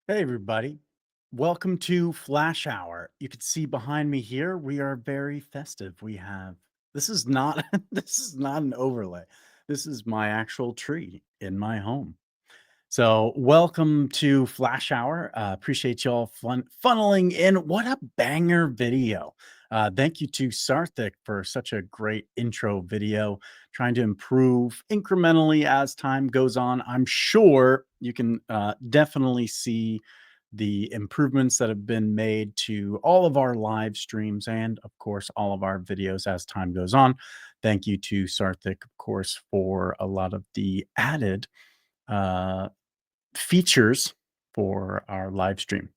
Hey everybody. Welcome to Flash Hour. You can see behind me here, we are very festive. This is not this is not an overlay. This is my actual tree in my home. So, welcome to Flash Hour. Appreciate y'all funneling in. What a banger video. Thank you to Sarthik for such a great intro video, trying to improve incrementally as time goes on. I'm sure you can definitely see the improvements that have been made to all of our live streams and, of course, all of our videos as time goes on. Thank you to Sarthik, of course, for a lot of the added features for our live stream.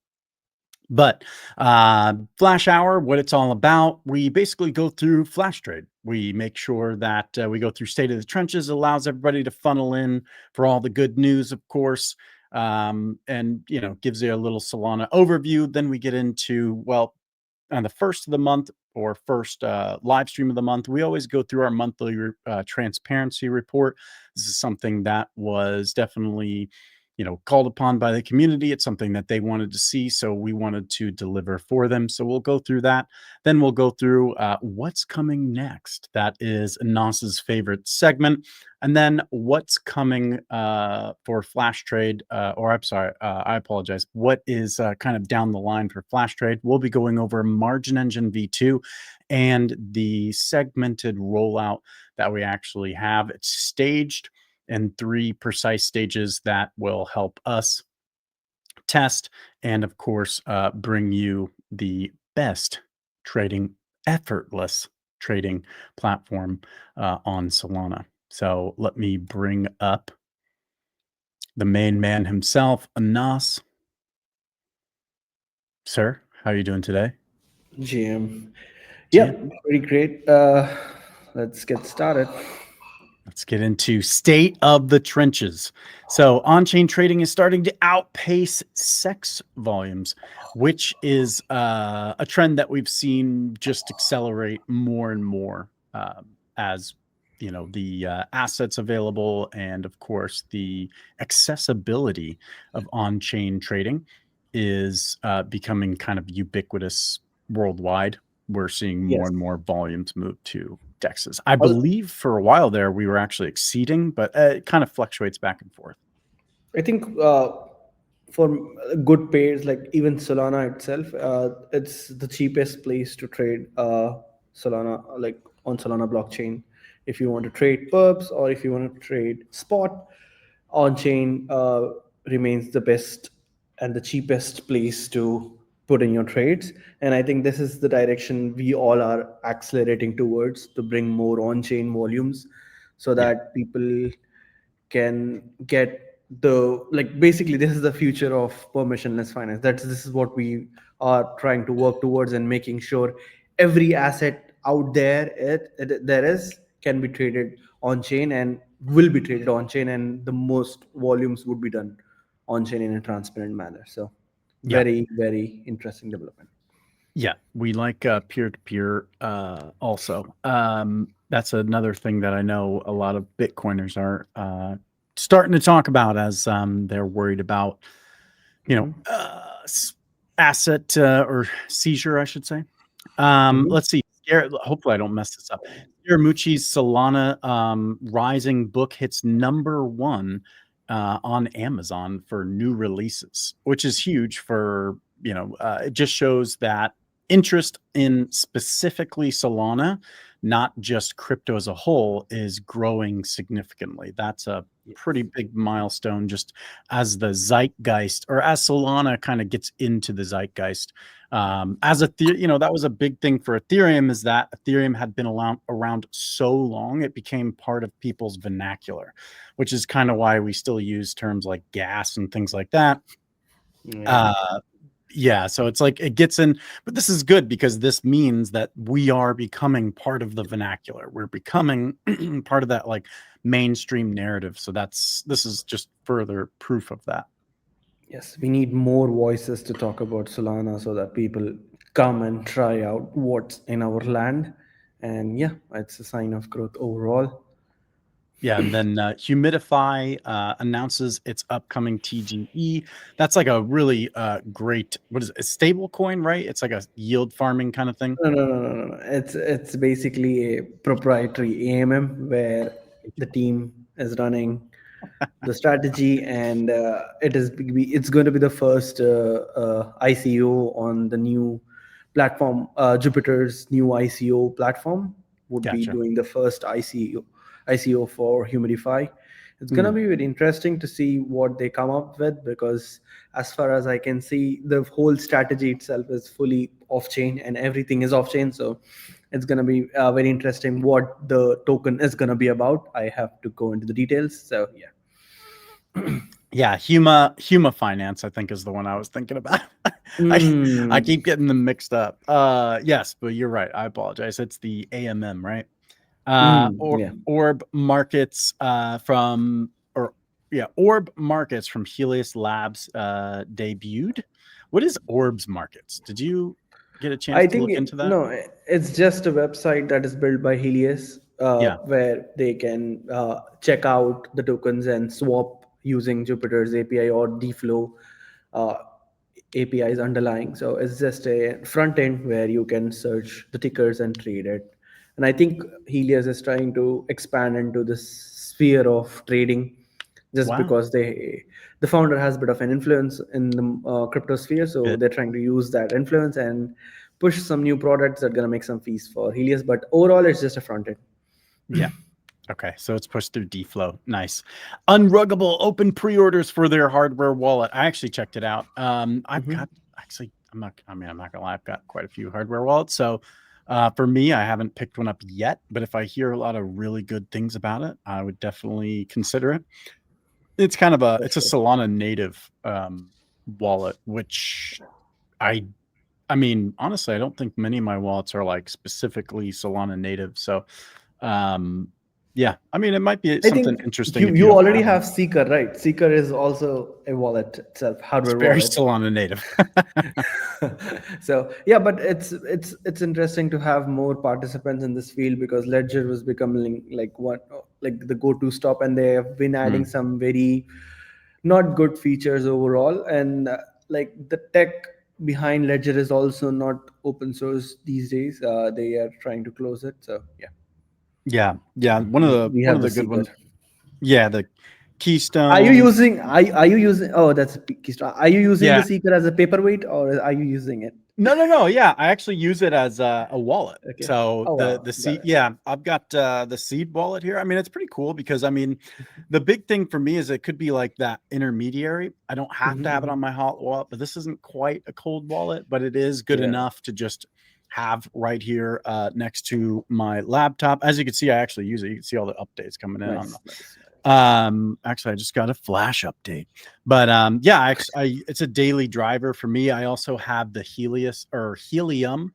But Flash Hour, what it's all about, we basically go through Flash Trade. We make sure that we go through State of the Trenches, allows everybody to funnel in for all the good news, of course, and gives you a little Solana overview. Then we get into, well, on the first of the month or first live stream of the month, we always go through our monthly transparency report. This is something that was definitely called upon by the community. It's something that they wanted to see, so we wanted to deliver for them. So we'll go through that. Then we'll go through what's coming next. That is Nas's favorite segment. And then what's coming for Flash Trade, or I'm sorry, I apologize. What is kind of down the line for Flash Trade? We'll be going over Margin Engine V2 and the segmented rollout that we actually have. It's staged in 3 precise stages that will help us test and, of course, bring you the best trading, effortless trading platform on Solana. So let me bring up the main man himself, Nas. Sir, how are you doing today? GM. GM. Yep, pretty great. Let's get started. Let's get into state of the trenches. So on-chain trading is starting to outpace SEX volumes, which is a trend that we've seen just accelerate more and more as the assets available and, of course, the accessibility of on-chain trading is becoming kind of ubiquitous worldwide. We're seeing more Yes. and more volumes move to DEXs. I believe for a while there we were actually exceeding, but it kind of fluctuates back and forth. I think for good pairs, like even Solana itself, it's the cheapest place to trade Solana, like on Solana blockchain. If you want to trade perps or if you want to trade spot, on chain remains the best and the cheapest place to put in your trades. And I think this is the direction we all are accelerating towards, to bring more on chain volumes so Yeah. that people can get the, like, basically this is the future of permissionless finance. This is what we are trying to work towards, and making sure every asset out there there is can be traded on chain and will be traded on chain, and the most volumes would be done on chain in a transparent manner. So Yeah. very interesting development. Yeah. We like peer-to-peer also. That's another thing that I know a lot of Bitcoiners are starting to talk about as they're worried about, asset or seizure, I should say. Let's see. Hopefully, I don't mess this up. Scaramucci's Solana Rising book hits #1 on Amazon for new releases, which is huge for, it just shows that interest in specifically Solana, not just crypto as a whole, is growing significantly. That's a pretty big milestone just as the zeitgeist, or as Solana kind of gets into the zeitgeist. As that was a big thing for Ethereum, is that Ethereum had been around so long, it became part of people's vernacular, which is kind of why we still use terms like gas and things like that. Yeah. Yeah, so it's like it gets in, but this is good because this means that we are becoming part of the vernacular. We're becoming part of that like mainstream narrative. So this is just further proof of that. Yes, we need more voices to talk about Solana so that people come and try out what's in our land. And yeah, it's a sign of growth overall Yeah, and then Humidify announces its upcoming TGE. That's like a really great, what is it, a stable coin, right? It's like a yield farming kind of thing. No. It's basically a proprietary AMM where the team is running the strategy, and it's going to be the first ICO on the new platform. Jupiter's new ICO platform would be Gotcha. doing the first ICO for Humidify. It's going to Mm, be very interesting to see what they come up with, because as far as I can see, the whole strategy itself is fully off chain and everything is off chain. So it's going to be very interesting what the token is going to be about. I have to go into the details. So yeah. yeah, Huma Finance, I think, is the one I was thinking about. I keep getting them mixed up. Yes, but you're right. I apologize. It's the AMM, right? Or Yeah. Orb Markets Orb Markets from Helios Labs debuted. What is Orbs Markets? Did you get a chance I to think look into that? no, it's just a website that is built by Helios, Yeah. where they can check out the tokens and swap using Jupyter's API or DFlow uh, APIs underlying. So it's just a front end where you can search the tickers and trade it. And I think Helios is trying to expand into this sphere of trading, just Wow. because the founder has a bit of an influence in the crypto sphere, so Bit. they're trying to use that influence and push some new products that are going to make some fees for Helios. But overall, it's just a front end. Yeah. Okay, so it's pushed through DFlow. Nice. Unruggable open pre-orders for their hardware wallet. I actually checked it out. I've got actually, I'm not gonna lie, I've got quite a few hardware wallets. So for me, I haven't picked one up yet, but if I hear a lot of really good things about it, I would definitely consider it. It's kind of For it's a sure. Solana native wallet, which I mean, honestly, I don't think many of my wallets are like specifically Solana native. So yeah, I mean, it might be I something think interesting you if you you don't already have one. have Seeker, right? Seeker is also a wallet itself, It's hardware very wallet. Solana native. So yeah, but it's interesting to have more participants in this field, because Ledger was becoming like the go-to stop, and they have been adding Mm. some very not good features overall, and like the tech behind Ledger is also not open source these days. They are trying to close it. So yeah, Yeah. One of we one of have the the good Seeker. ones. Yeah, the Are you Keystone. using are you using oh that's a keystone. Are you using the Yeah. Seeker as a paperweight, or are you using it? No. Yeah, I actually use it as a wallet. Okay. So Oh the wow, got seed, it. yeah, I've got the seed wallet here. I mean, it's pretty cool because I mean, the big thing for me is it could be like that intermediary. I don't have to have it on my hot wallet, but this isn't quite a cold wallet, but it is good Yeah. enough to just have right here next to my laptop. As you can see, I actually use it. You can see all the updates coming in on the Nice. actually I just got a flash update, but yeah, it's a daily driver for me. I also have the Helium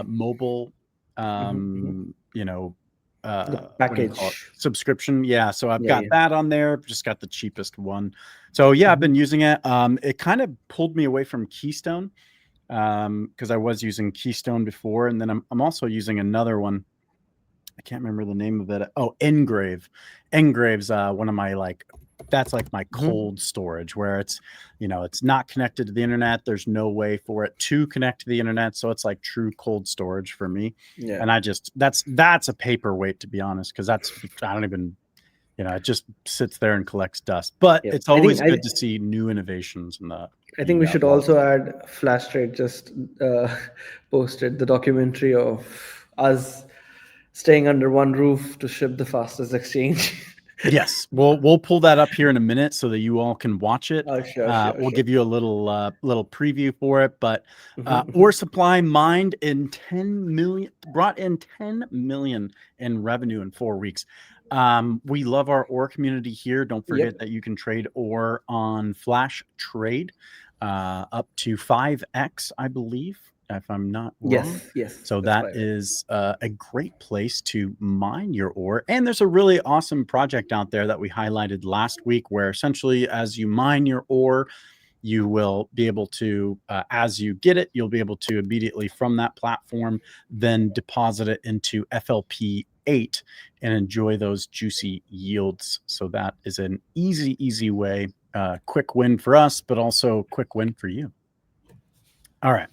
mobile Mhm. you know The what do you call it, package. subscription. Yeah, so I've got Yeah. that on there, just got the cheapest one. So yeah, I've been using it. It kind of pulled me away from Keystone because I was using Keystone before, and then I'm also using another one. I can't remember the name of it. Oh, Engrave. Engrave's one of my that's like my cold storage where it's not connected to the internet. There's no way for it to connect to the internet. So it's like true cold storage for me. Yeah. And that's a paperweight, to be honest, because I don't even, it just sits there and collects dust. But Yep. it's always good to see new innovations in I think we should wallet. also add Flash Trade just uh, posted the documentary of us staying under one roof to ship the fastest exchange. Yes, we'll pull that up here in a minute so that you all can watch it. Oh, sure. We'll give you a little preview for it, but Mhm. ore supply mined in 10 million, brought in 10 million in revenue in 4 weeks. We love our ore community here. Don't forget Yep. that you can trade ore on Flash Trade up to 5x, I believe, if I'm not wrong. Yes, So that's that right. is a great place to mine your ore. And there's a really awesome project out there that we highlighted last week where essentially as you mine your ore, you will be able to, as you get it, you'll be able to immediately from that platform then deposit it into FLP8 and enjoy those juicy yields. So that is an easy way, quick win for us, but also quick win for you. All right.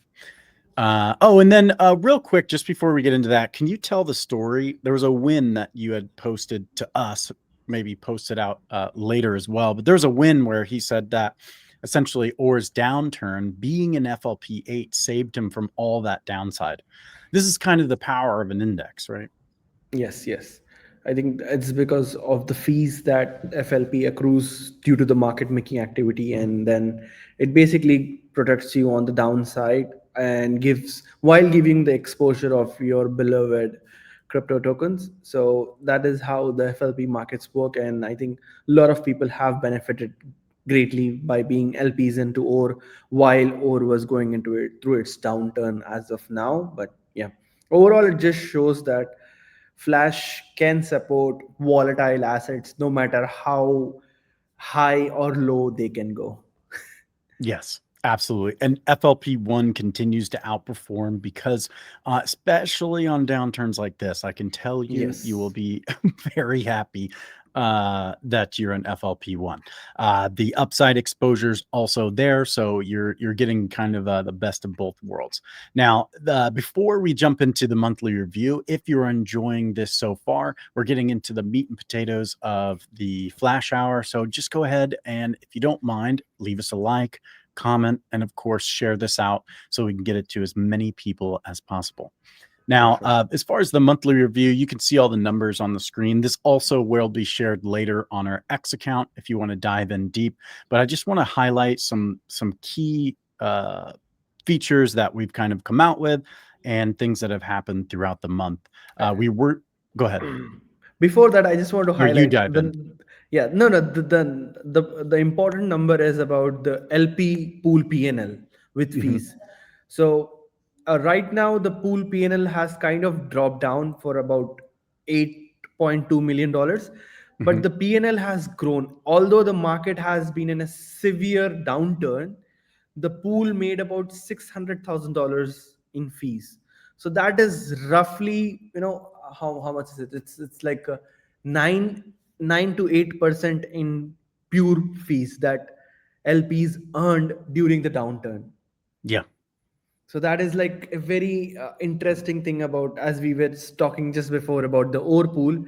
Oh, and then real quick, just before we get into that, can you tell the story? There was a win that you had posted to us, maybe posted out later as well, but there's a win where he said that essentially Orr's downturn being an FLP8 saved him from all that downside. This is kind of the power of an index, right? Yes. I think it's because of the fees that FLP accrues due to the market making activity, and then it basically protects you on the downside and gives while giving the exposure of your beloved crypto tokens. So that is how the FLP markets work, and I think a lot of people have benefited greatly by being LPs into OR while OR was going into it through its downturn as of now. But yeah, overall, it just shows that Flash can support volatile assets no matter how high or low they can go. Yes, absolutely. And FLP1 continues to outperform because, especially on downturns like this, I can tell you, you will Yes. be very happy that you're an FLP1. The upside exposure is also there, so you're getting kind of the best of both worlds. Now, before we jump into the monthly review, if you're enjoying this so far, we're getting into the meat and potatoes of the Flash Hour. So just go ahead and, if you don't mind, leave us a like, comment, and of course, share this out so we can get it to as many people as possible. Now, Sure. as far as the monthly review, you can see all the numbers on the screen. This also will be shared later on our X account if you want to dive in deep. But I just want to highlight some key features that we've kind of come out with and things that have happened throughout the month. Go ahead. Before that, I just want to Or you highlight dive in. the important number is about the LP pool PNL with Mhm. fees. So right now the pool PNL has kind of dropped down for about $8.2 million, but Mhm. the PNL has grown. Although the market has been in a severe downturn, the pool made about $600,000 in fees. So that is roughly, how much is it? It's like 9 to 8% in pure fees that LPs earned during the downturn. Yeah. So that is like a very interesting thing about, as we were talking just before about the OR pool.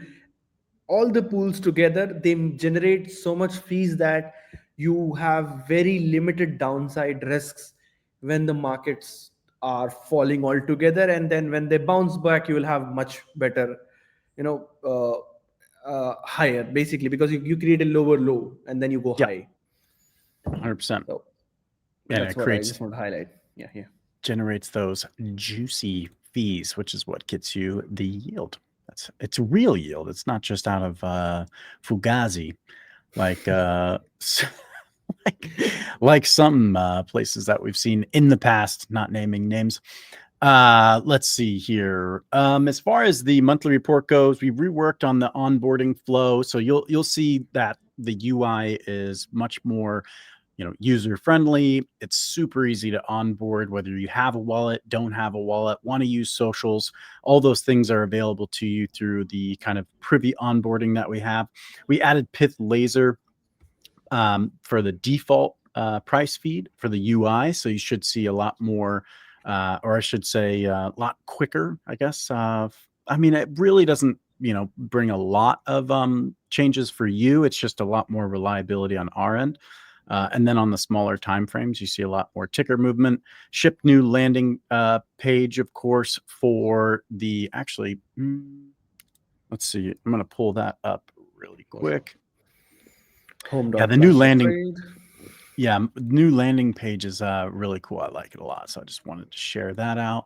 All the pools together, they generate so much fees that you have very limited downside risks when the markets are falling altogether, and then when they bounce back, you will have much better, you know, higher basically, because you create a lower low and then you go Yep. high. 100%. So And that's it what I creates just want to highlight. Yeah. generates those juicy fees, which is what gets you the yield. It's real yield. It's not just out of Fugazi, like like some places that we've seen in the past, not naming names. Let's see here. As far as the monthly report goes, we reworked on the onboarding flow, so you'll see that the UI is much more, user friendly. It's super easy to onboard, whether you have a wallet, don't have a wallet, want to use socials. All those things are available to you through the kind of Privy onboarding that we have. We added Pith Laser for the default price feed for the UI. So you should see a lot more, or I should say a lot quicker, I guess. I mean, it really doesn't, bring a lot of changes for you. It's just a lot more reliability on our end. And then on the smaller time frames, you see a lot more ticker movement. Ship new landing page, of course, for the let's see. I'm going to pull that up really For sure. quick. Home Yeah, dot the new flash to landing trade. new landing page is really cool. I like it a lot. So I just wanted to share that out.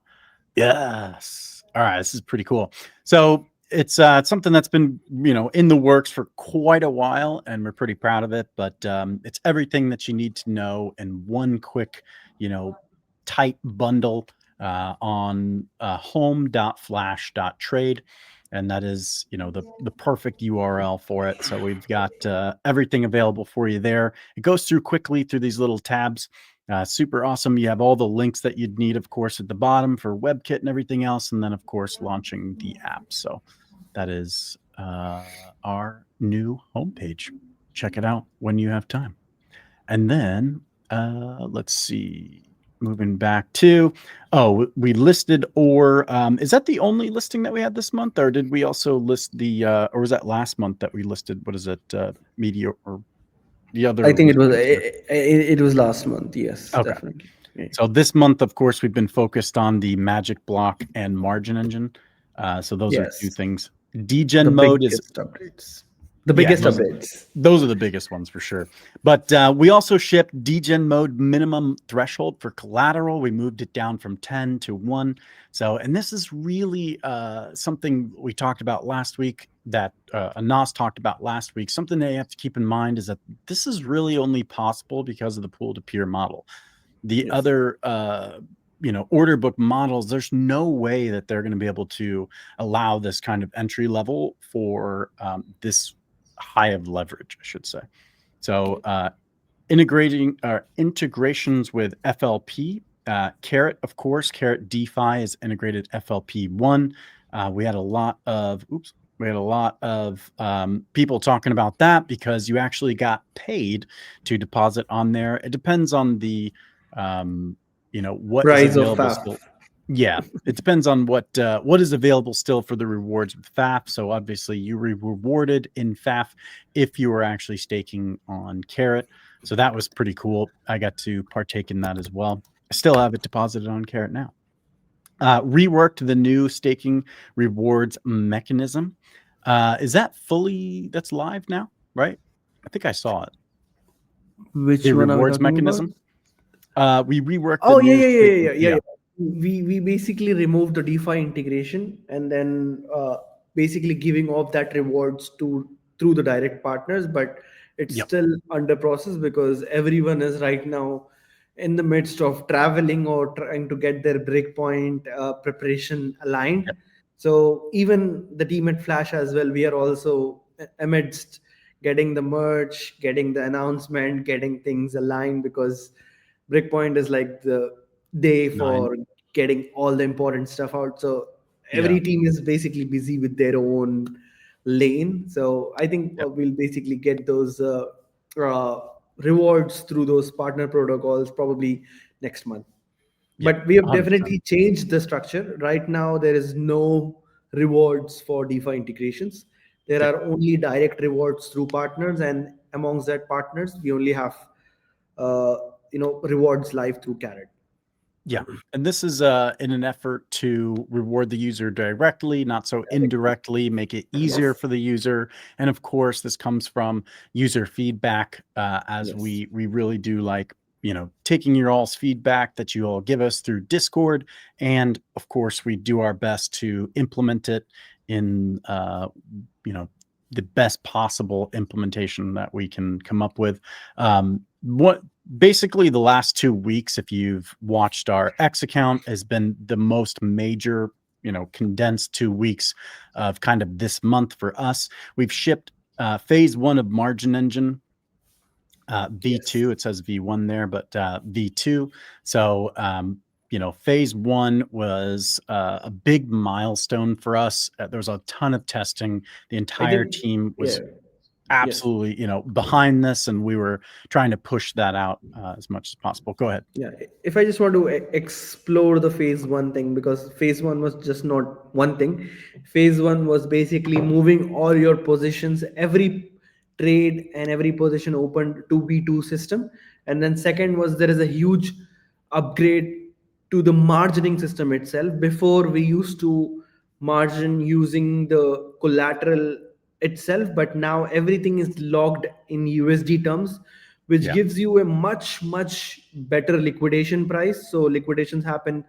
Yes. All right. This is pretty cool. So it's something that's been, in the works for quite a while, and we're pretty proud of it. But it's everything that you need to know in one quick, tight bundle on home.flash.trade. and that is, the perfect URL for it. So we've got everything available for you there. It goes through quickly through these little tabs. Super awesome. You have all the links that you'd need, of course, at the bottom for WebKit and everything else, and then, of course, launching the app. So that is our new homepage. Check it out when you have time. And then let's see. Moving back to, we listed, or is that the only listing that we had this month, or did we also list or was that last month that we listed? What is it, media or the other? I think it was last month. Yes, Okay. definitely. Yeah. So this month, of course, we've been focused on the magic block and margin engine. So those are two things. Degen Mode is updates. The biggest updates. Those are the biggest ones for sure. But we also shipped Degen Mode minimum threshold for collateral. We moved it down from 10 to 1. So, and this is really something we talked about last week, that Anas talked about last week. Something that you have to keep in mind is that this is really only possible because of the pool-to-peer model. The other order book models, there's no way that they're going to be able to allow this kind of entry level for this high of leverage, I should say. So integrations with FLP, Carrot, of course, Carrot DeFi is integrated FLP1. We had a lot of people talking about that because you actually got paid to deposit on there. It depends on the what price is available of still. Yeah, it depends on what is available still for the rewards with FAF. So obviously you were rewarded in FAF if you were actually staking on Carrot. So that was pretty cool. I got to partake in that as well. I still have it deposited on Carrot now. Reworked the new staking rewards mechanism. Is that that's live now, right? I think I saw it. Which the one rewards are we mechanism? We reworked Oh, the new yeah. We basically removed the DeFi integration and then basically giving off that rewards through the direct partners, but it's still under process because everyone is right now in the midst of traveling or trying to get their breakpoint preparation aligned. So even the team at Flash as well, we are also amidst getting the merch, getting the announcement, getting things aligned, because Breakpoint is like the day for getting all the important stuff out. So every team is basically busy with their own lane. So I think we'll basically get those rewards through those partner protocols probably next month. But we have 100%. definitely changed the structure. Right now, there is no rewards for DeFi integrations. There are only direct rewards through partners, and amongst that partners, we only have rewards live through Carrot. Yeah, and this is in an effort to reward the user directly, not so indirectly, make it easier for the user. And of course, this comes from user feedback, as we really do like, taking your all's feedback that you all give us through Discord. And of course, we do our best to implement it in, the best possible implementation that we can come up with. Basically the last 2 weeks, if you've watched our X account, has been the most major, condensed 2 weeks of kind of this month for us. We've shipped phase 1 of margin engine, V2. It says V1 there, but V2. So phase 1 was a big milestone for us. There was a ton of testing. The entire team was absolutely behind this, and we were trying to push that out as much as possible. Go ahead. Yeah, if I just want to explore the phase 1 thing, because phase 1 was just not one thing. Phase 1 was basically moving all your positions, every trade and every position opened to B2 system. And then second was, there is a huge upgrade to the margining system itself. Before, we used to margin using the collateral itself, but now everything is logged in USD terms, which gives you a much better liquidation price. So liquidations happen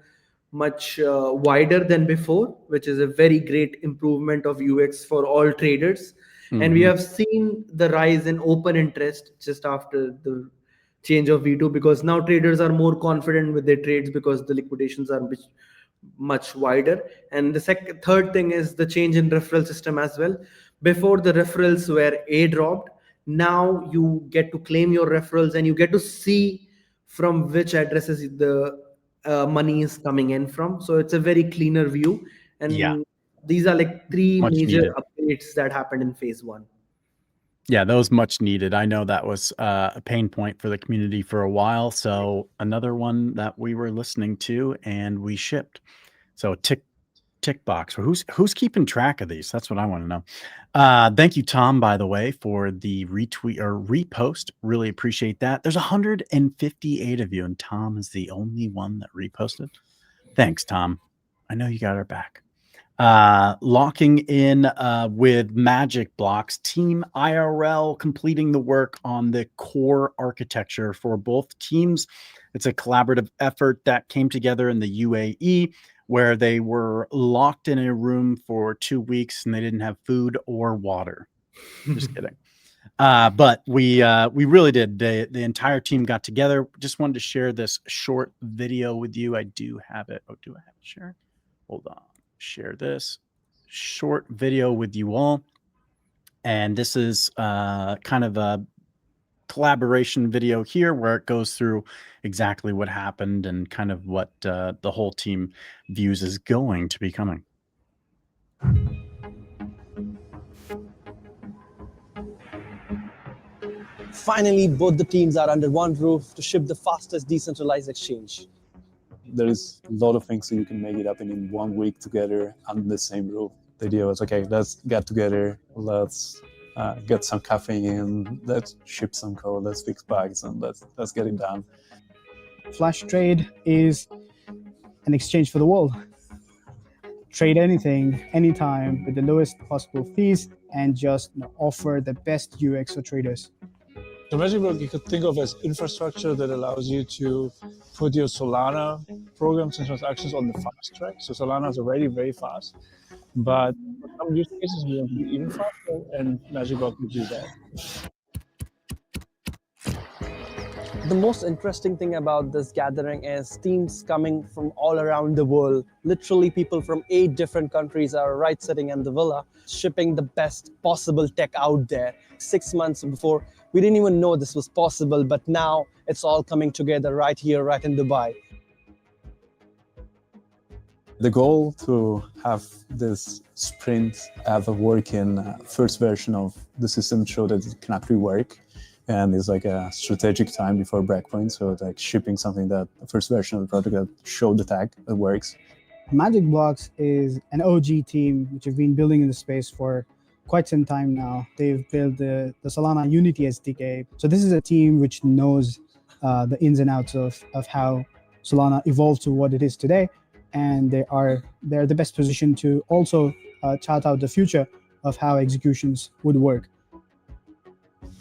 much wider than before, which is a very great improvement of UX for all traders. And we have seen the rise in open interest just after the change of V2, because now traders are more confident with their trades because the liquidations are much wider. And the third thing is the change in referral system as well. Before, the referrals were airdropped. Now you get to claim your referrals, and you get to see from which addresses the money is coming in from. So it's a very cleaner view. And these are like three Much major needed. updates that happened in phase 1. Yeah, those much needed. I know that was a pain point for the community for a while. So another one that we were listening to and we shipped. So tick box. Who's keeping track of these? That's what I want to know. Thank you, Tom, by the way, for the retweet or repost. Really appreciate that. There's 158 of you, and Tom is the only one that reposted. Thanks, Tom. I know you got our back. Locking in with Magic Blocks, Team IRL completing the work on the core architecture for both teams. It's a collaborative effort that came together in the UAE, where they were locked in a room for 2 weeks and they didn't have food or water. Just kidding. But we really did. The entire team got together. Just wanted to share this short video with you. I do have it. Oh, do I have it shared? Hold on. Share this short video with you all. And this is kind of a collaboration video here where it goes through exactly what happened and kind of what the whole team views is going to be coming. Finally, both the teams are under one roof to ship the fastest decentralized exchange. There is a lot of things that you can make it happen in 1 week together under the same roof. The idea was, okay, let's get together, let's get some caffeine in, let's ship some code, let's fix bugs, and let's get it done. Flash Trade is an exchange for the world. Trade anything, anytime, with the lowest possible fees, and just offer the best UX for traders. So Magic Block you could think of as infrastructure that allows you to put your Solana programs and transactions on the fast track. So Solana is already very fast, but for some use cases we want to be even faster, and Magic Block will do that. The most interesting thing about this gathering is teams coming from all around the world. Literally people from 8 different countries are right sitting in the villa, shipping the best possible tech out there. 6 months before, we didn't even know this was possible, but now it's all coming together right here, right in Dubai. The goal to have this sprint have a working first version of the system show that it can actually work. And it's like a strategic time before Breakpoint. So like shipping something that the first version of the project that showed the tag that works. Magic Blocks is an OG team which have been building in the space for quite some time now. They've built the Solana Unity SDK. So this is a team which knows the ins and outs of how Solana evolved to what it is today. And they're the best position to also chart out the future of how executions would work.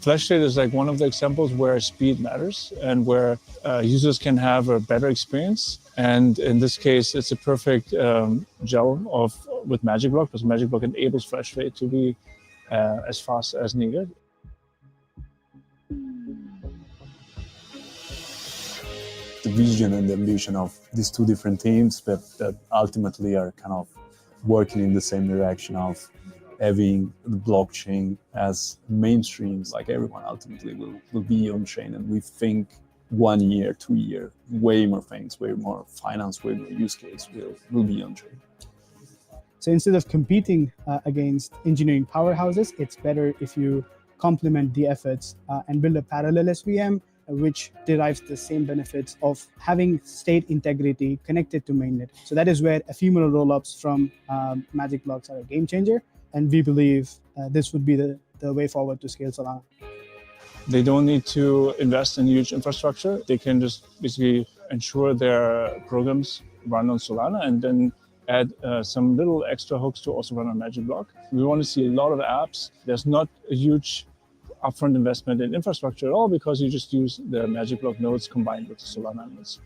Flash Trade is like one of the examples where speed matters and where users can have a better experience. And in this case, it's a perfect gel with Magic Block, because Magic Block enables Flash Trade to be as fast as needed. The vision and the ambition of these 2 different teams that ultimately are kind of working in the same direction of having the blockchain as mainstream, like everyone ultimately will be on chain. And we think 1 year, 2 year, way more things, way more finance, way more use case will be on chain. So instead of competing against engineering powerhouses, it's better if you complement the efforts and build a parallel SVM, which derives the same benefits of having state integrity connected to mainnet. So that is where ephemeral rollups from Magic Blocks are a game changer. And we believe this would be the way forward to scale Solana. They don't need to invest in huge infrastructure. They can just basically ensure their programs run on Solana and then add some little extra hooks to also run on Magic Block. We want to see a lot of apps. There's not a huge upfront investment in infrastructure at all, because you just use the Magic Block nodes combined with the Solana nodes.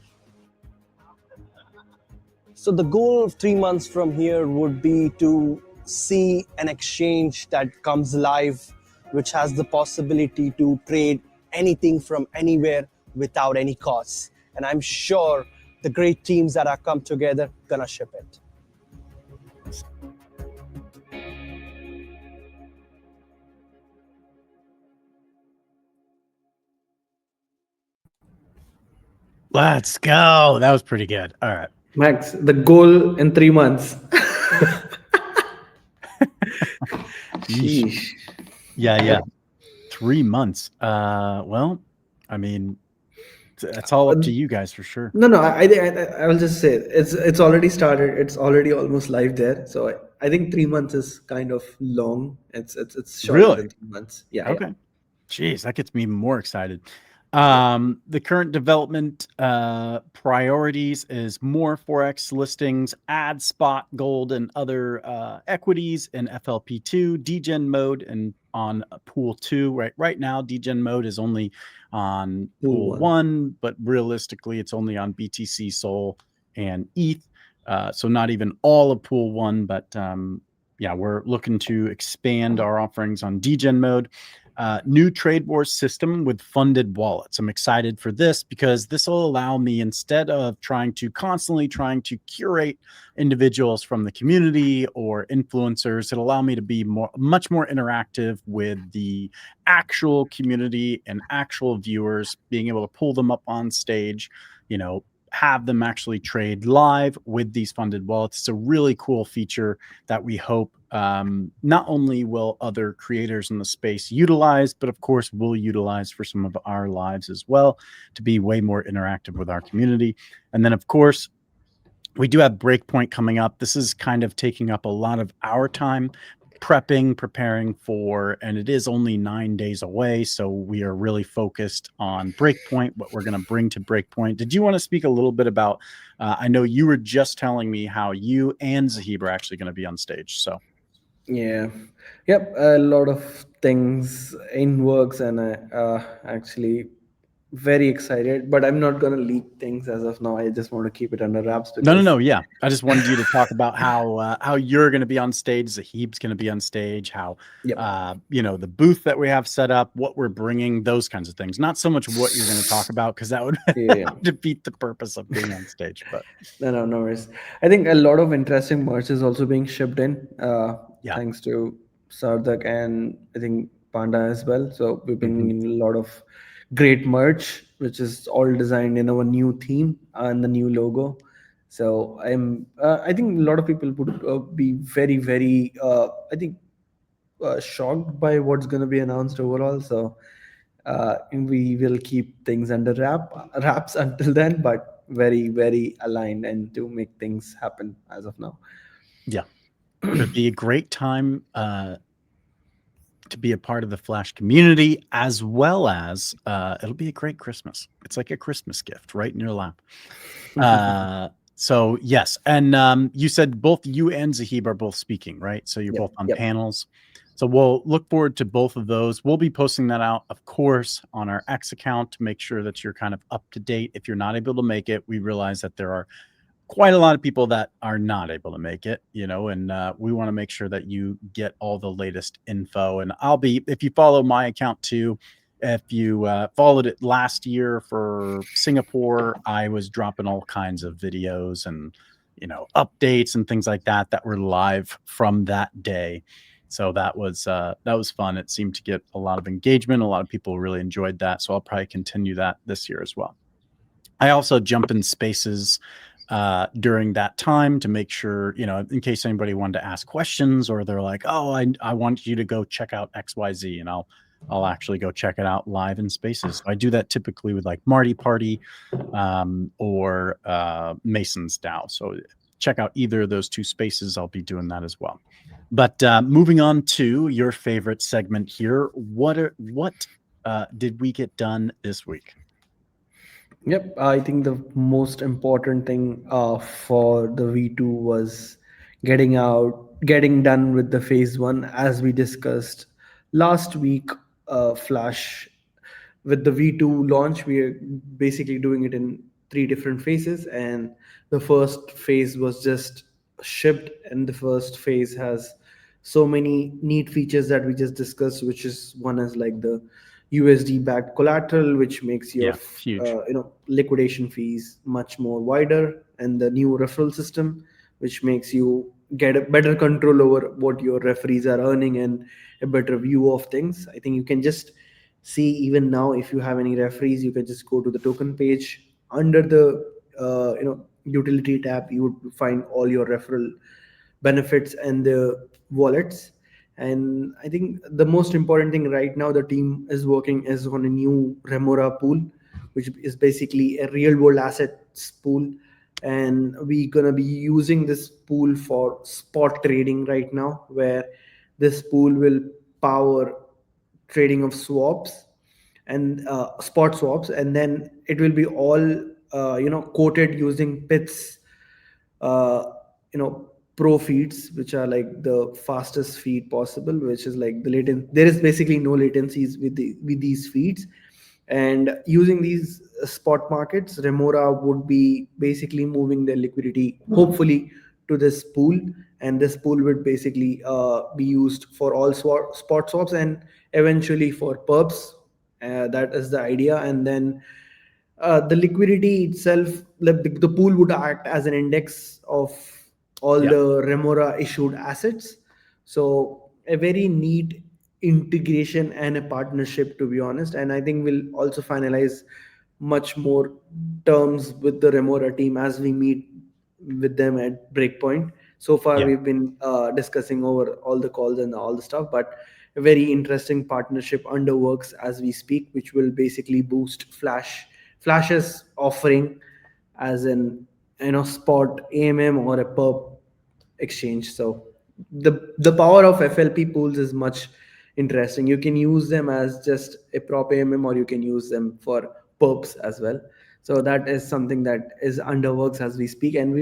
So the goal of 3 months from here would be to see an exchange that comes live, which has the possibility to trade anything from anywhere without any costs. And I'm sure the great teams that are come together gonna ship it. Let's go. That was pretty good. All right. Max, the goal in 3 months. Sheesh. Yeah. 3 months. Well, I mean, that's all up to you guys for sure. No, I will just say it's already started. It's already almost live there. So I think 3 months is kind of long. It's shorter Really? than 3 months. Yeah. Okay. Jeez, that gets me even more excited. The current development priorities is more Forex listings, add spot gold and other equities in FLP2, Degen Mode, and on Pool 2. Right now, Degen Mode is only on Pool 1, but realistically, it's only on BTC, Sol, and ETH. So not even all of Pool 1, but yeah, we're looking to expand our offerings on Degen Mode. New trade war system with funded wallets. I'm excited for this because this will allow me, instead of constantly trying to curate individuals from the community or influencers, it'll allow me to be much more interactive with the actual community and actual viewers, being able to pull them up on stage, have them actually trade live with these funded wallets. It's a really cool feature that we hope not only will other creators in the space utilize, but of course we'll utilize for some of our lives as well, to be way more interactive with our community. And then of course, we do have Breakpoint coming up. This is kind of taking up a lot of our time preparing for, and it is only 9 days away. So we are really focused on Breakpoint, what we're going to bring to Breakpoint. Did you want to speak a little bit about, I know you were just telling me how you and Zahib are actually going to be on stage. So yeah, yep, a lot of things in works, and actually very excited, but I'm not going to leak things as of now. I just want to keep it under wraps. No. Yeah. I just wanted you to talk about how you're going to be on stage. Zahib's going to be on stage, how, the booth that we have set up, what we're bringing, those kinds of things. Not so much what you're going to talk about, because that would defeat the purpose of being on stage. But no worries. I think a lot of interesting merch is also being shipped in, thanks to Sardak and I think Panda as well. So we're bringing in a lot of great merch, which is all designed in our new theme and the new logo. So I think a lot of people would be very, very shocked by what's going to be announced overall. So we will keep things under wraps until then, but very, very aligned and to make things happen as of now. Yeah, it'll be a great time to be a part of the Flash community, as well as it'll be a great Christmas. It's like a Christmas gift right in your lap. So yes, and you said both you and Zahib are both speaking, right? So you're both on panels. So we'll look forward to both of those. We'll be posting that out, of course, on our X account to make sure that you're kind of up to date. If you're not able to make it, we realize that there are quite a lot of people that are not able to make it, and we want to make sure that you get all the latest info. And if you follow my account too, if you followed it last year for Singapore, I was dropping all kinds of videos and, updates and things like that were live from that day. So that was fun. It seemed to get a lot of engagement. A lot of people really enjoyed that. So I'll probably continue that this year as well. I also jump in spaces during that time to make sure, in case anybody wanted to ask questions, or they're like, oh, I want you to go check out XYZ, and I'll actually go check it out live in spaces. So I do that typically with like Marty Party or Mason's DAO. So check out either of those two spaces. I'll be doing that as well. But moving on to your favorite segment here, what did we get done this week? Yep, I think the most important thing for the V2 was getting done with the phase 1, as we discussed last week. Flash, with the V2 launch, we are basically doing it in 3 different phases, and the first phase was just shipped, and the first phase has so many neat features that we just discussed, which is one is like the USD backed collateral, which makes your huge. liquidation fees much more wider, and the new referral system, which makes you get a better control over what your referees are earning and a better view of things. I think you can just see even now, if you have any referees, you can just go to the token page under the utility tab. You would find all your referral benefits and the wallets. And I think the most important thing right now the team is working is on a new Remora pool, which is basically a real world assets pool. And we're gonna be using this pool for spot trading right now, where this pool will power trading of swaps and spot swaps, and then it will be all quoted using PITs, uh, pro feeds, which are like the fastest feed possible, which is like there is basically no latencies with these feeds. And using these spot markets, Remora would be basically moving their liquidity hopefully to this pool, and this pool would basically be used for all spot swaps and eventually for perps. That is the idea. And then the liquidity itself, the pool would act as an index of all the Remora issued assets. So a very neat integration and a partnership, to be honest. And I think we'll also finalize much more terms with the Remora team as we meet with them at Breakpoint. So far, we've been discussing over all the calls and all the stuff, but a very interesting partnership under works as we speak, which will basically boost Flash's offering as an spot AMM or a perp exchange. So the power of FLP pools is much interesting. You can use them as just a prop AMM, or you can use them for perps as well. So that is something that is under works as we speak, and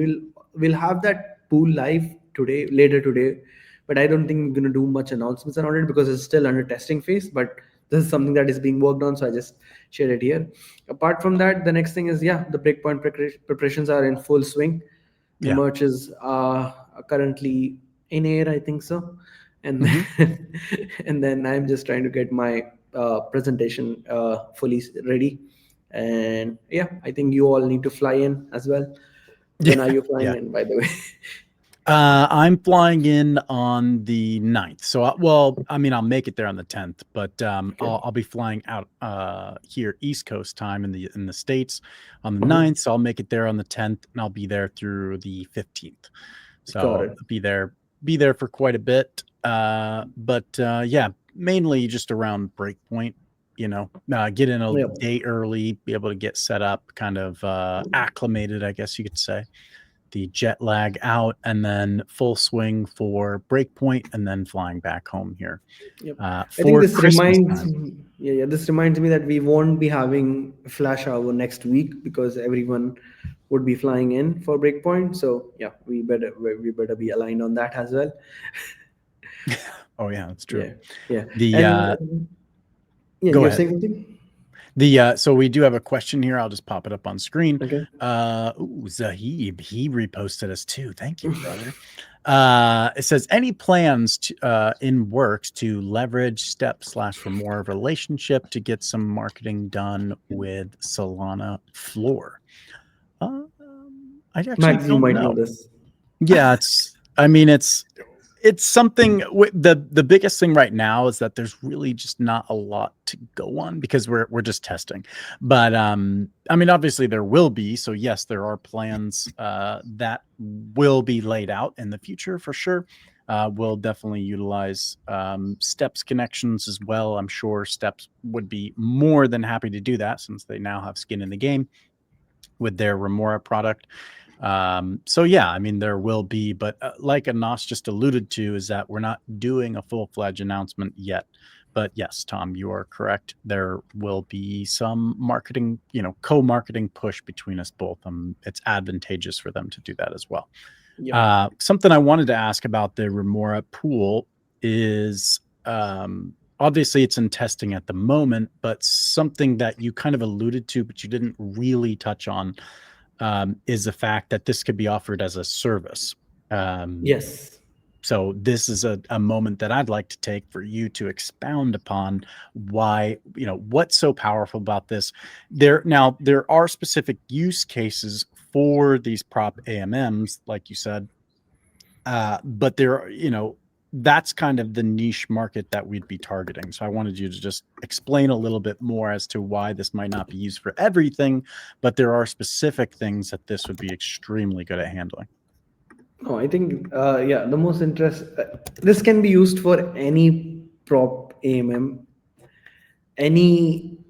we'll have that pool live later today. But I don't think we're going to do much announcements around it because it's still under testing phase. But this is something that is being worked on, so I just share it here. Apart from that, the next thing is the Breakpoint preparations are in full swing. The merch is currently in air, I think so. And then, and then I'm just trying to get my presentation fully ready. And I think you all need to fly in as well. When are you flying in, by the way? I'm flying in on the 9th. So, I'll make it there on the 10th, but I'll be flying out here East Coast time in the States on the 9th. So I'll make it there on the 10th, and I'll be there through the 15th. So I'll be there for quite a bit. Mainly just around Breakpoint. Get in a day early, be able to get set up, kind of acclimated, I guess you could say. The jet lag out, and then full swing for Breakpoint, and then flying back home here. I think this reminds me that we won't be having Flash Hour next week because everyone would be flying in for Breakpoint. So we better be aligned on that as well. Oh yeah, that's true. Yeah. Go ahead. Saying something? So we do have a question here. I'll just pop it up on screen. Okay. Zahib, he reposted us too. Thank you, brother. It says, any plans in works to leverage Step/for more relationship to get some marketing done with Solana floor? I actually Max, you might know this. Yeah, it's something. The biggest thing right now is that there's really just not a lot to go on because we're just testing. But obviously there will be. So yes, there are plans that will be laid out in the future for sure. We'll definitely utilize Steps connections as well. I'm sure Steps would be more than happy to do that since they now have skin in the game with their Remora product. There will be, but like Anas just alluded to, is that we're not doing a full-fledged announcement yet. But yes, Tom, you are correct. There will be some marketing, co-marketing push between us both. It's advantageous for them to do that as well. Something I wanted to ask about the Remora pool is, obviously it's in testing at the moment, but something that you kind of alluded to, but you didn't really touch on, is the fact that this could be offered as a service. Yes. So this is a moment that I'd like to take for you to expound upon why, what's so powerful about this. There are specific use cases for these prop AMMs, like you said, but there are, that's kind of the niche market that we'd be targeting. So I wanted you to just explain a little bit more as to why this might not be used for everything, but there are specific things that this would be extremely good at handling. No, I think the most this can be used for any prop AMM, any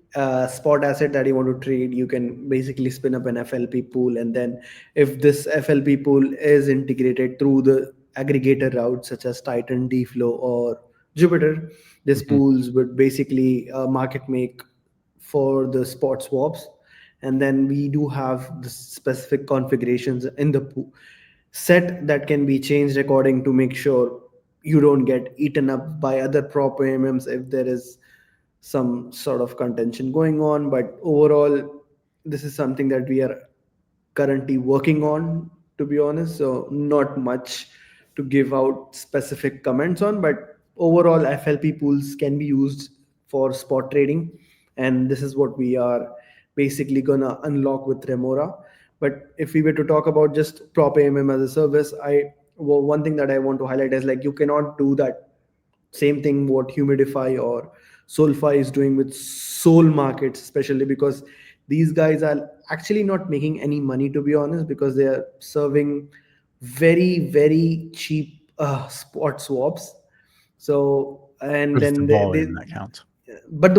spot asset that you want to trade. You can basically spin up an FLP pool, and then if this FLP pool is integrated through the aggregator routes such as Titan, DFlow, or Jupiter, these pools would basically market make for the spot swaps. And then we do have the specific configurations in the pool set that can be changed according to make sure you don't get eaten up by other prop AMMs if there is some sort of contention going on. But overall, this is something that we are currently working on, to be honest. So not much to give out specific comments on, but overall FLP pools can be used for spot trading, and this is what we are basically gonna unlock with Remora. But if we were to talk about just prop AMM as a service, one thing that I want to highlight is like you cannot do that same thing what Humidify or Solfi is doing with Sol markets, especially because these guys are actually not making any money, to be honest, because they are serving very, very cheap spot swaps. So, and It's then the volume that counts. but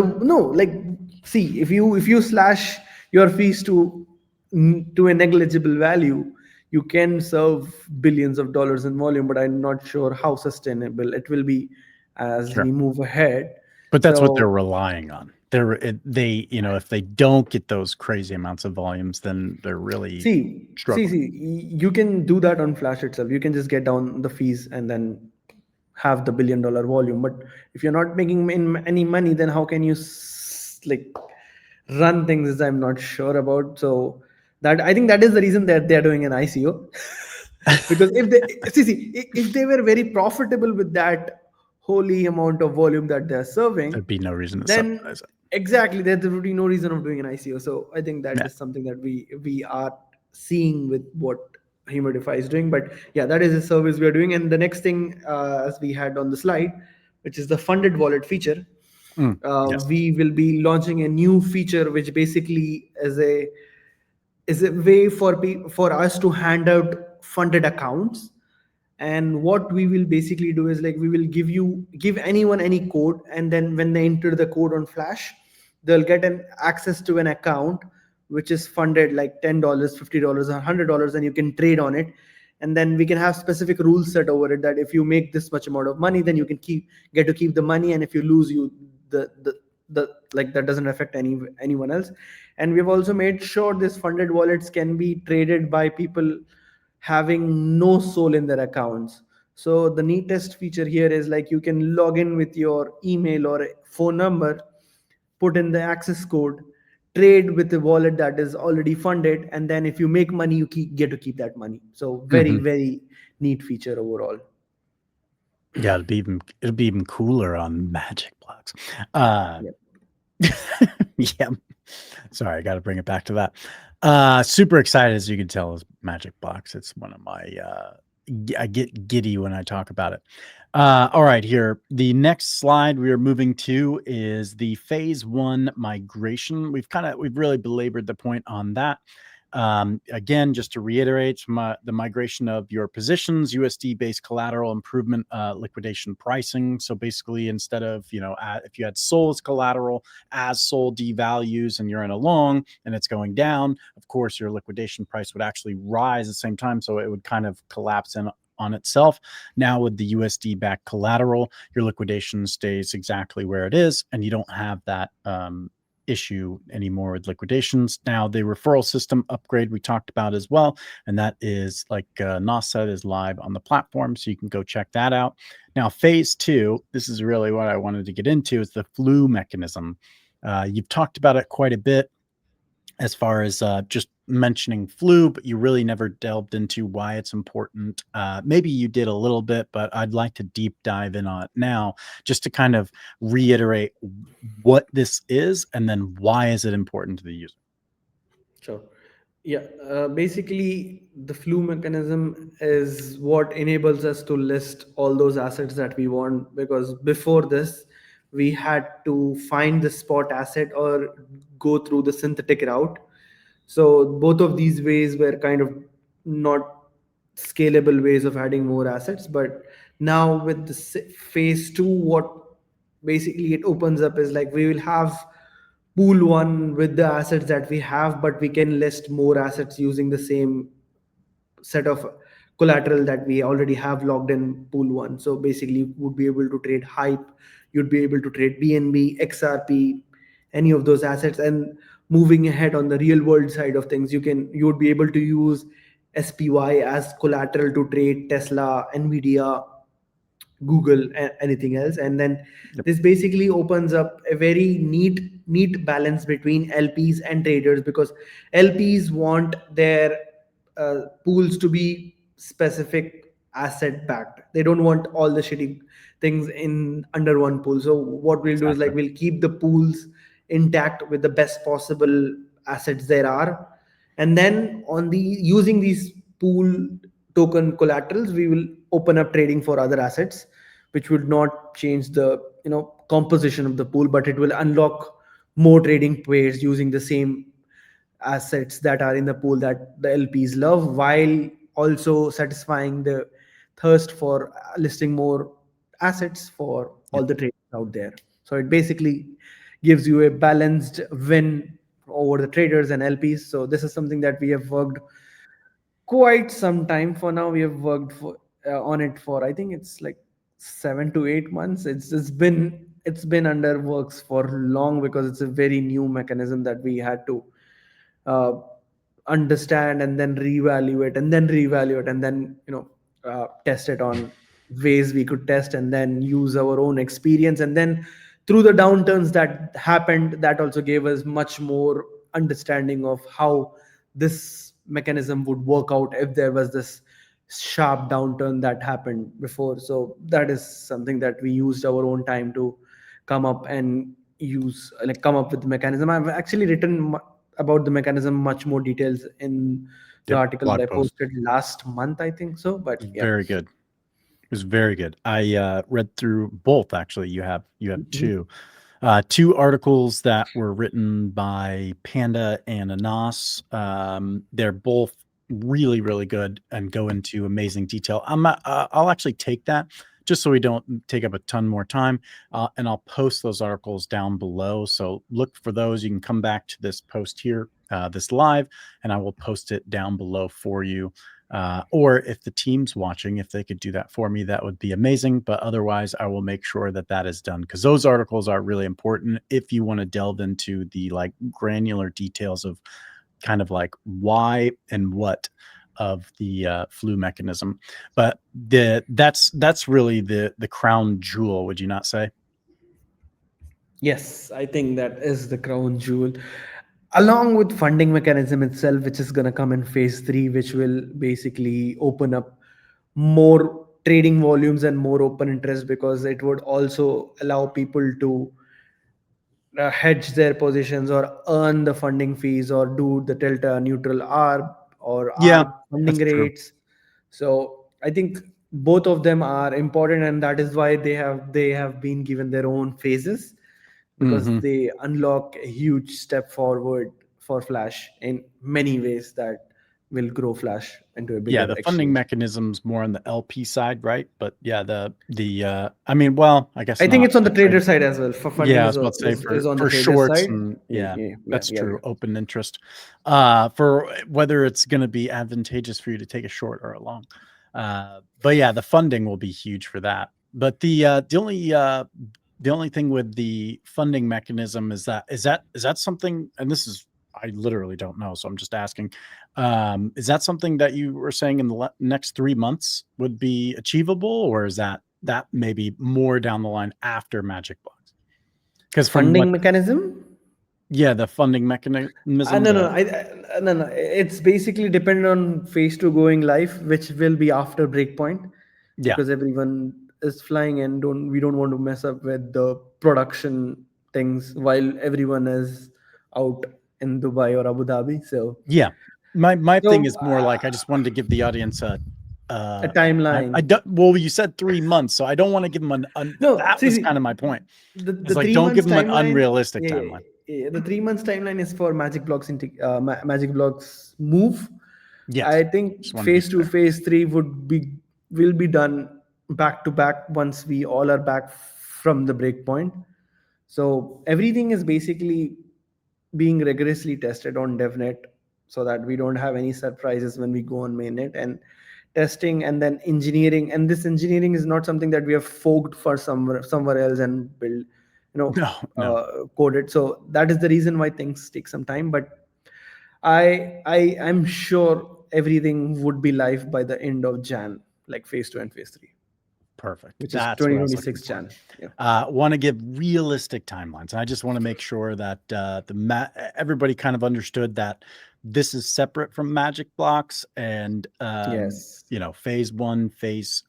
see, if you slash your fees to a negligible value, you can serve billions of dollars in volume, but I'm not sure how sustainable it will be as Sure. we move ahead. But that's what they're relying on. If they don't get those crazy amounts of volumes, then they're really struggling. You can do that on Flash itself. You can just get down the fees and then have the $1 billion volume. But if you're not making any money, then how can you run things? I'm not sure about. So that I think that is the reason that they're doing an ICO. Because if they were very profitable with that holy amount of volume that they're serving, There'd be no reason to then subsidize it. exactly there would be no reason of doing an ICO. So I think that is something that we are seeing with what Humidify is doing. But yeah, that is a service we are doing. And the next thing, as we had on the slide, which is the funded wallet feature, Yes. we will be launching a new feature which basically is a way for us to hand out funded accounts. And what we will basically do is like we will give anyone any code, and then when they enter the code on Flash, they'll get an access to an account which is funded like $10, $50, or $100, and you can trade on it. And then we can have specific rules set over it that if you make this much amount of money, then you can get to keep the money, and if you lose, that doesn't affect anyone else. And we've also made sure these funded wallets can be traded by people having no soul in their accounts. So the neatest feature here is like you can log in with your email or phone number, put in the access code, trade with a wallet that is already funded, and then if you make money, you get to keep that money. So very, very neat feature overall. Yeah, it'll be even cooler on Magic Blocks. Yeah. Sorry, I got to bring it back to that. Super excited, as you can tell, is Magic Blocks. It's one of my I get giddy when I talk about it. All right, here. The next slide we are moving to is the phase 1 migration. We've really belabored the point on that. Again, just to reiterate, the migration of your positions, USD-based collateral improvement, liquidation pricing. So basically, instead of, if you had SOL as collateral, as SOL devalues and you're in a long and it's going down, of course, your liquidation price would actually rise at the same time. So it would kind of collapse on itself. Now with the USD-backed collateral, your liquidation stays exactly where it is, and you don't have that issue anymore with liquidations. Now the referral system upgrade we talked about as well, and that is, like Nas said, is live on the platform, so you can go check that out. Now phase 2, this is really what I wanted to get into, is the flu mechanism. You've talked about it quite a bit as far as just mentioning Flu, but you really never delved into why it's important. Maybe you did a little bit, but I'd like to deep dive in on it now, just to kind of reiterate what this is and then why is it important to the user. Sure. Yeah, basically, the Flu mechanism is what enables us to list all those assets that we want, because before this, we had to find the spot asset or go through the synthetic route. So both of these ways were kind of not scalable ways of adding more assets. But now with the phase two, what basically it opens up is like we will have pool one with the assets that we have, but we can list more assets using the same set of collateral that we already have logged in pool one. So basically, you would be able to trade hype, you'd be able to trade BNB, XRP, any of those assets. And moving ahead on the real world side of things, you would be able to use SPY as collateral to trade Tesla, Nvidia, Google, anything else. And then this basically opens up a very neat balance between LPs and traders, because LPs want their pools to be specific asset backed. They don't want all the shitty things in under one pool. So what we'll do is like we'll keep the pools intact with the best possible assets there are, and then on the using these pool token collaterals, we will open up trading for other assets, which would not change the composition of the pool, but it will unlock more trading pairs using the same assets that are in the pool that the LPs love, while also satisfying the thirst for listing more assets for all the traders out there. So it basically gives you a balanced win over the traders and LPs. So this is something that we have worked quite some time for now. We have worked on it for, I think it's like 7 to 8 months. It's been under works for long, because it's a very new mechanism that we had to understand and then reevaluate and then reevaluate and then test it on ways we could test, and then use our own experience. And then through the downturns that happened, that also gave us much more understanding of how this mechanism would work out if there was this sharp downturn that happened before. So that is something that we used our own time to come up with the mechanism. I've actually written about the mechanism much more details in the article that I posted last month, I think so. But yeah, very good. It was very good. I read through both, actually. You have two articles that were written by Panda and Anas. They're both really, really good and go into amazing detail. I'll actually take that just so we don't take up a ton more time, and I'll post those articles down below. So look for those. You can come back to this post here, this live, and I will post it down below for you. Or if the team's watching, if they could do that for me, that would be amazing. But otherwise, I will make sure that that is done, because those articles are really important if you want to delve into the like granular details of kind of like why and what of the Flu mechanism. But that's really the crown jewel, would you not say? Yes, I think that is the crown jewel, along with funding mechanism itself, which is going to come in phase 3, which will basically open up more trading volumes and more open interest, because it would also allow people to hedge their positions or earn the funding fees or do the delta neutral arb or arb funding rates. So I think both of them are important, and that is why they have been given their own phases, because they unlock a huge step forward for Flash in many ways that will grow Flash into a bigger the exchange. funding mechanism's more on the LP side, right? But yeah, I mean, well, I guess I think it's on the trader side as well. For funding, I was about to say is on the for trader shorts, side. and that's true. Open interest, for whether it's going to be advantageous for you to take a short or a long. But yeah, the funding will be huge for that. But the only thing with the funding mechanism is that something, and this is, I literally don't know, so I'm just asking. Is that something that you were saying in the next 3 months would be achievable, or is that maybe more down the line after Magic Blocks? Because funding mechanism. Yeah, the funding mechanism. No. It's basically dependent on phase 2 going live, which will be after Breakpoint, Yeah. because everyone is flying and we don't want to mess up with the production things while everyone is out in Dubai or Abu Dhabi. So Yeah. My thing So, is more like, I just wanted to give the audience a timeline. I don't, well, you said 3 months, so I don't want to give them No, that see, was kind of my point. The It's like, 3 don't give months them an timeline. unrealistic Yeah, timeline. the 3 months timeline is for Magic Blocks Magic Blocks move. Yes. I think Just wanted to be phase 2, clear. phase 3 will be done back to back once we all are back from the breakpoint. So everything is basically being rigorously tested on DevNet so that we don't have any surprises when we go on mainnet, and testing and then engineering. And this engineering is not something that we have forked for somewhere else and build, No. coded. So that is the reason why things take some time. But I'm sure everything would be live by the end of Jan, like phase 2 and phase 3. Perfect. Which That's is what I was looking 2026 for. Jan. Yeah. Want to give realistic timelines. I just want to make sure that everybody kind of understood that this is separate from Magic Blocks, and Yes. phase 1, phase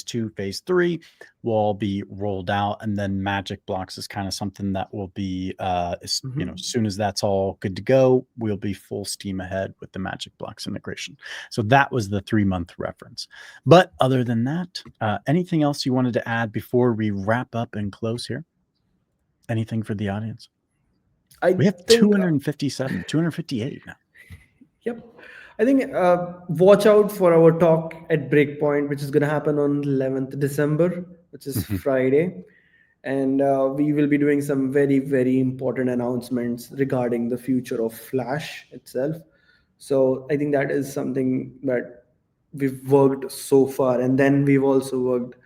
2, phase 3 will all be rolled out, and then Magic Blocks is kind of something that will be as soon as that's all good to go, we'll be full steam ahead with the Magic Blocks integration. So that was the 3-month reference. But other than that, anything else you wanted to add before we wrap up and close here? Anything for the audience? We have 257, 258 now. Yep. I think watch out for our talk at Breakpoint, which is going to happen on 11th December, which is Friday. And we will be doing some very, very important announcements regarding the future of Flash itself. So I think that is something that we've worked so far. And then we've also worked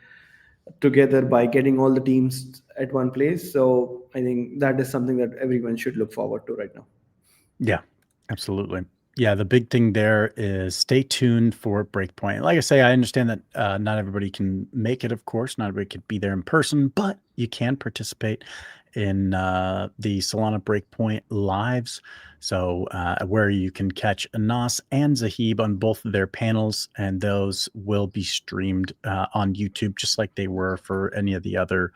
together by getting all the teams at one place. So I think that is something that everyone should look forward to right now. Yeah, absolutely. Yeah, the big thing there is stay tuned for Breakpoint. Like I say, I understand that not everybody can make it, of course. Not everybody could be there in person, but you can participate in the Solana Breakpoint lives. So where you can catch Anas and Zahib on both of their panels, and those will be streamed on YouTube, just like they were for any of the other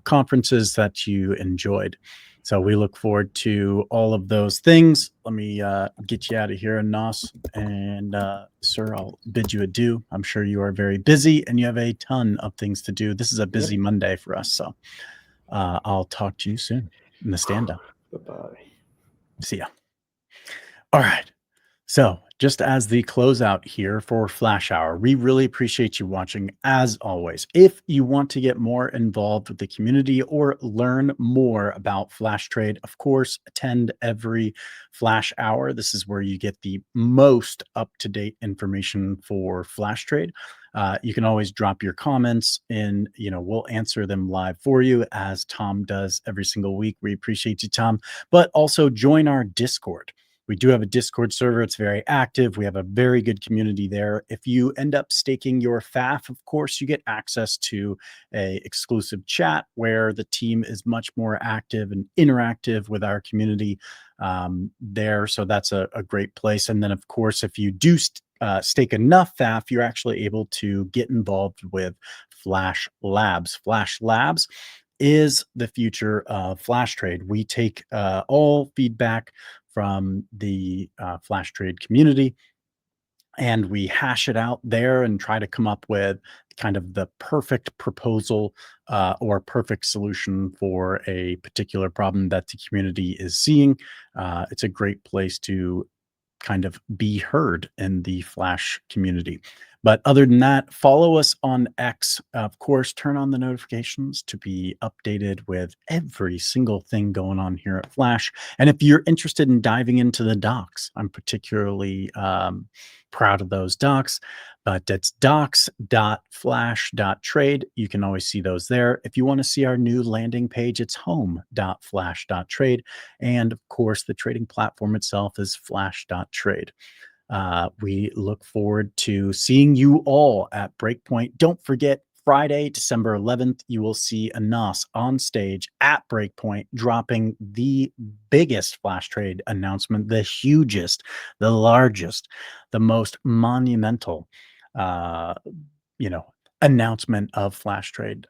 conferences that you enjoyed. So we look forward to all of those things. Let me get you out of here, Anas. And sir, I'll bid you adieu. I'm sure you are very busy and you have a ton of things to do. This is a busy Monday for us. So I'll talk to you soon in the stand-up. Bye-bye. See ya. All right. So just as the closeout here for Flash Hour, we really appreciate you watching as always. If you want to get more involved with the community or learn more about Flash Trade, of course, attend every Flash Hour. This is where you get the most up-to-date information for Flash Trade. You can always drop your comments and, we'll answer them live for you, as Tom does every single week. We appreciate you, Tom. But also join our Discord. We do have a Discord server. It's very active. We have a very good community there. If you end up staking your FAF, of course, you get access to a exclusive chat where the team is much more active and interactive with our community there. So that's a great place. And then, of course, if you do stake enough FAF, you're actually able to get involved with Flash Labs. Flash Labs is the future of Flash Trade. We take all feedback from the Flash Trade community, and we hash it out there and try to come up with kind of the perfect proposal or perfect solution for a particular problem that the community is seeing. It's a great place to kind of be heard in the Flash community. But other than that, follow us on X. Of course, turn on the notifications to be updated with every single thing going on here at Flash. And if you're interested in diving into the docs, I'm particularly proud of those docs, but it's docs.flash.trade. You can always see those there. If you want to see our new landing page, it's home.flash.trade. And of course, the trading platform itself is flash.trade. We look forward to seeing you all at Breakpoint. Don't forget, Friday, December 11th, you will see Anas on stage at Breakpoint dropping the biggest flash trade announcement, the hugest, the largest, the most monumental, announcement of flash trade.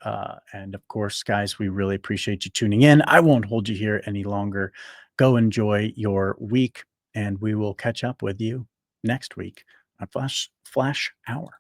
And of course, guys, we really appreciate you tuning in. I won't hold you here any longer. Go enjoy your week, and we will catch up with you next week on Flash Hour.